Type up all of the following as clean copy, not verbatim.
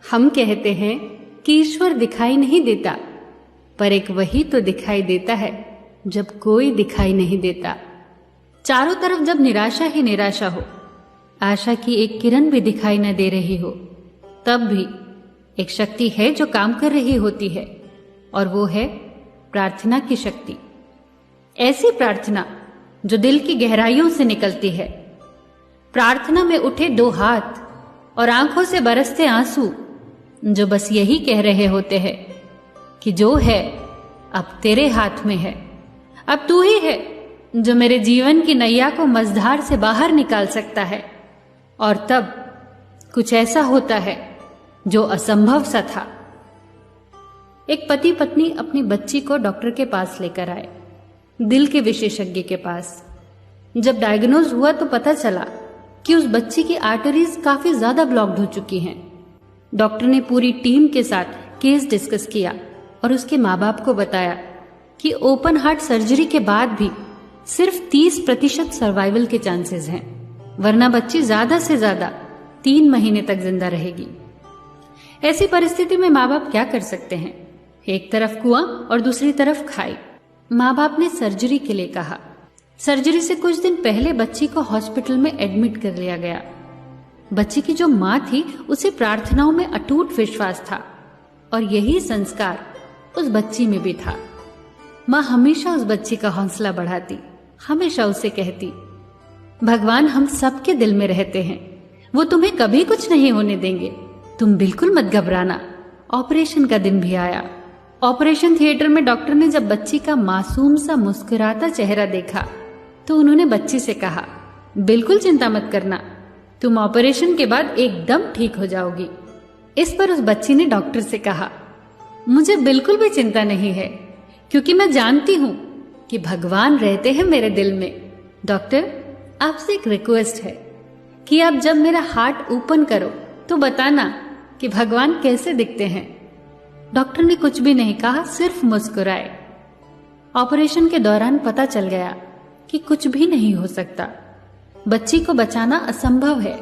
हम कहते हैं कि ईश्वर दिखाई नहीं देता, पर एक वही तो दिखाई देता है जब कोई दिखाई नहीं देता। चारों तरफ जब निराशा ही निराशा हो, आशा की एक किरण भी दिखाई न दे रही हो, तब भी एक शक्ति है जो काम कर रही होती है, और वो है प्रार्थना की शक्ति। ऐसी प्रार्थना जो दिल की गहराइयों से निकलती है। प्रार्थना में उठे दो हाथ और आंखों से बरसते आंसू जो बस यही कह रहे होते हैं कि जो है अब तेरे हाथ में है, अब तू ही है जो मेरे जीवन की नैया को मझधार से बाहर निकाल सकता है। और तब कुछ ऐसा होता है जो असंभव सा था। एक पति पत्नी अपनी बच्ची को डॉक्टर के पास लेकर आए, दिल के विशेषज्ञ के पास। जब डायग्नोज हुआ तो पता चला कि उस बच्ची की आर्टरीज काफी ज्यादा ब्लॉक्ड हो चुकी हैं। डॉक्टर ने पूरी टीम के साथ केस डिस्कस किया और उसके माँ बाप को बताया कि ओपन हार्ट सर्जरी के बाद भी सिर्फ 30% सर्वाइवल के चांसेस हैं, वरना बच्ची ज्यादा से ज्यादा 3 महीने तक जिंदा रहेगी। ऐसी परिस्थिति में माँ बाप क्या कर सकते हैं? एक तरफ कुआं और दूसरी तरफ खाई। माँ बाप ने सर्जरी के लिए कहा। सर्जरी से कुछ दिन पहले बच्ची को हॉस्पिटल में एडमिट कर लिया गया। बच्ची की जो माँ थी उसे प्रार्थनाओं में अटूट विश्वास था, और यही संस्कार उस बच्ची में भी था। माँ हमेशा उस बच्ची का हौसला बढ़ाती, हमेशा उसे कहती, भगवान हम सबके दिल में रहते हैं, वो तुम्हें कभी कुछ नहीं होने देंगे, तुम बिल्कुल मत घबराना। ऑपरेशन का दिन भी आया। ऑपरेशन थिएटर में डॉक्टर ने जब बच्ची का मासूम सा मुस्कुराता चेहरा देखा तो उन्होंने बच्ची से कहा, बिल्कुल चिंता मत करना, तुम ऑपरेशन के बाद एकदम ठीक हो जाओगी। इस पर उस बच्ची ने डॉक्टर से कहा, मुझे बिल्कुल भी चिंता नहीं है, क्योंकि मैं जानती हूं कि भगवान रहते हैं मेरे दिल में। डॉक्टर, आपसे एक रिक्वेस्ट है कि आप जब मेरा हार्ट ओपन करो तो बताना कि भगवान कैसे दिखते हैं। डॉक्टर ने कुछ भी नहीं कहा, सिर्फ मुस्कुराए। ऑपरेशन के दौरान पता चल गया कि कुछ भी नहीं हो सकता। बच्ची को बचाना असंभव है।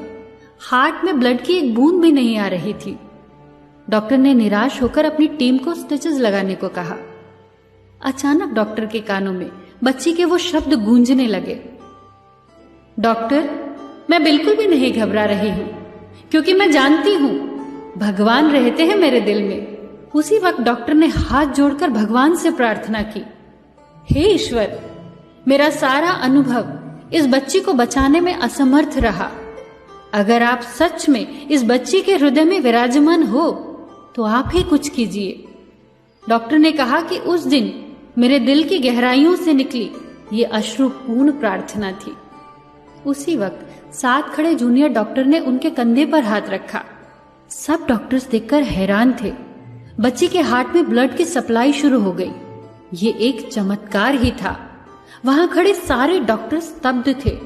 हार्ट में ब्लड की एक बूंद भी नहीं आ रही थी। डॉक्टर ने निराश होकर अपनी टीम को स्टिचेस लगाने को कहा। अचानक डॉक्टर के कानों में बच्ची के वो शब्द गूंजने लगे, डॉक्टर, मैं बिल्कुल भी नहीं घबरा रही हूं, क्योंकि मैं जानती हूं भगवान रहते हैं मेरे दिल में। उसी वक्त डॉक्टर ने हाथ जोड़कर भगवान से प्रार्थना की, हे ईश्वर, मेरा सारा अनुभव इस बच्ची को बचाने में असमर्थ रहा। अगर आप सच में इस बच्ची के हृदय में विराजमान हो तो आप ही कुछ कीजिए। डॉक्टर ने कहा कि उस दिन मेरे दिल की गहराइयों से निकली ये अश्रुपूर्ण प्रार्थना थी। उसी वक्त साथ खड़े जूनियर डॉक्टर ने उनके कंधे पर हाथ रखा। सब डॉक्टर्स देखकर हैरान थे। बच्ची के हार्ट में ब्लड की सप्लाई शुरू हो गई। ये एक चमत्कार ही था। वहां खड़े सारे डॉक्टर स्तब्ध थे।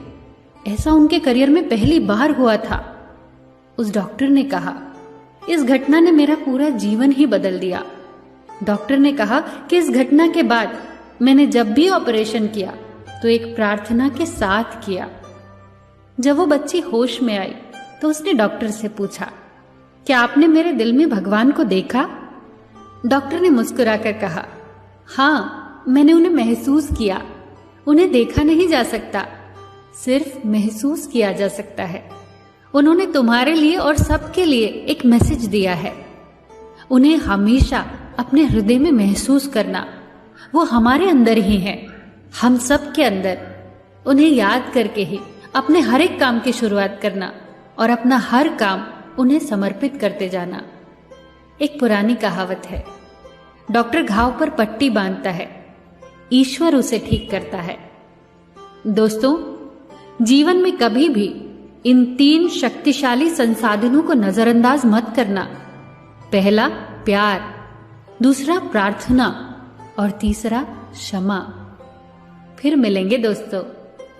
ऐसा उनके करियर में पहली बार हुआ था। उस डॉक्टर ने कहा, इस घटना ने मेरा पूरा जीवन ही बदल दिया। डॉक्टर ने कहा कि इस घटना के बाद मैंने जब भी ऑपरेशन किया तो एक प्रार्थना के साथ किया। जब वो बच्ची होश में आई तो उसने डॉक्टर से पूछा, क्या आपने मेरे दिल में भगवान को देखा? डॉक्टर ने मुस्कुराकर कहा, हाँ, मैंने उन्हें महसूस किया। उन्हें देखा नहीं जा सकता, सिर्फ महसूस किया जा सकता है। उन्होंने तुम्हारे लिए और सबके लिए एक मैसेज दिया है। उन्हें हमेशा अपने हृदय में महसूस करना, वो हमारे अंदर ही है, हम सब के अंदर। उन्हें याद करके ही अपने हर एक काम की शुरुआत करना और अपना हर काम उन्हें समर्पित करते जाना। एक पुरानी कहावत है, डॉक्टर घाव पर पट्टी बांधता है, ईश्वर उसे ठीक करता है। दोस्तों, जीवन में कभी भी इन 3 शक्तिशाली संसाधनों को नजरअंदाज मत करना। पहला प्यार, दूसरा प्रार्थना और तीसरा क्षमा। फिर मिलेंगे दोस्तों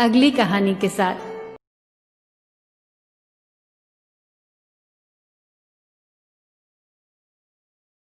अगली कहानी के साथ।